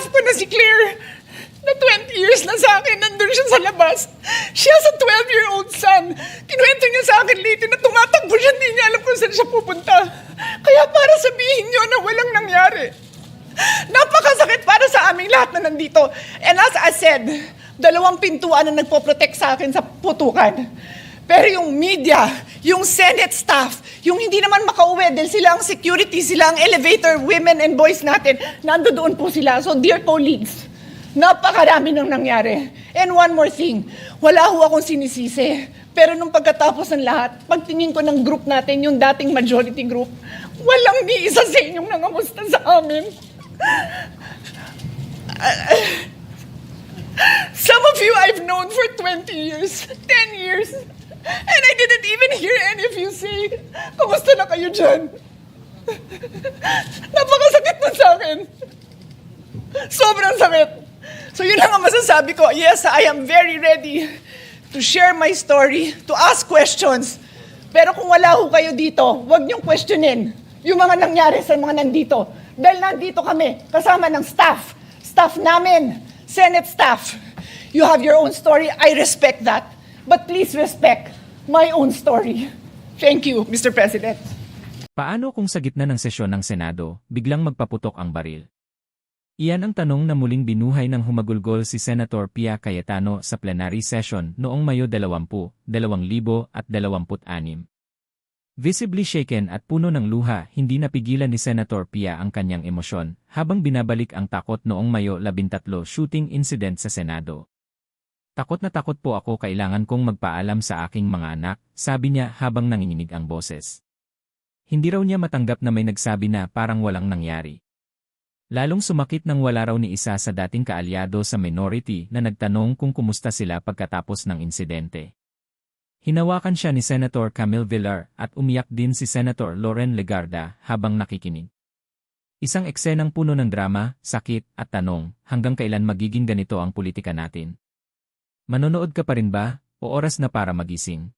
staff ko na si Claire, na 20 years na sa akin, nandun siya sa labas. She has a 12-year-old son. Kinuwento niya sa akin lately na tumatakbo siya, hindi niya alam kung saan siya pupunta. Kaya para sabihin niyo na walang nangyari. Napakasakit para sa aming lahat na nandito. And as I said, 2 pintuan na nagpo-protect sa akin sa putukan. Pero yung media, yung Senate staff, yung hindi naman makauwi dahil sila ang security, sila ang elevator women and boys natin, nandoon po sila. So dear colleagues, napakarami nang nangyari. And one more thing, wala ho akong sinisisi. Pero nung pagkatapos ng lahat, pagtingin ko ng group natin, yung dating majority group, walang ni isa sa inyong nangamusta sa amin. Some of you I've known for 20 years, 10 years, and I didn't even hear any of you say, "Kamusta na kayo dyan?" Napakasakit nun sa akin. Sobrang sakit. So yun ang masasabi ko. Yes, I am very ready to share my story, to ask questions. Pero kung wala ho kayo dito, huwag niyong questionin yung mga nangyari sa mga nandito. Dahil nandito kami, kasama ng staff namin, Senate staff. You have your own story. I respect that. But please respect my own story. Thank you, Mr. President. Paano kung sa gitna ng sesyon ng Senado, biglang magpaputok ang baril? Iyan ang tanong na muling binuhay ng humagulgol si Senator Pia Cayetano sa plenary session noong Mayo 20, 2026. Visibly shaken at puno ng luha, hindi napigilan ni Senator Pia ang kanyang emosyon habang binabalik ang takot noong Mayo 13 shooting incident sa Senado. Takot na takot po ako, kailangan kong magpaalam sa aking mga anak, sabi niya habang nanginginig ang boses. Hindi raw niya matanggap na may nagsabi na parang walang nangyari. Lalong sumakit nang wala raw ni isa sa dating kaalyado sa minority na nagtanong kung kumusta sila pagkatapos ng insidente. Hinawakan siya ni Senator Camille Villar at umiyak din si Senator Loren Legarda habang nakikinig. Isang eksenang puno ng drama, sakit at tanong, hanggang kailan magiging ganito ang politika natin? Manonood ka pa rin ba, o oras na para magising?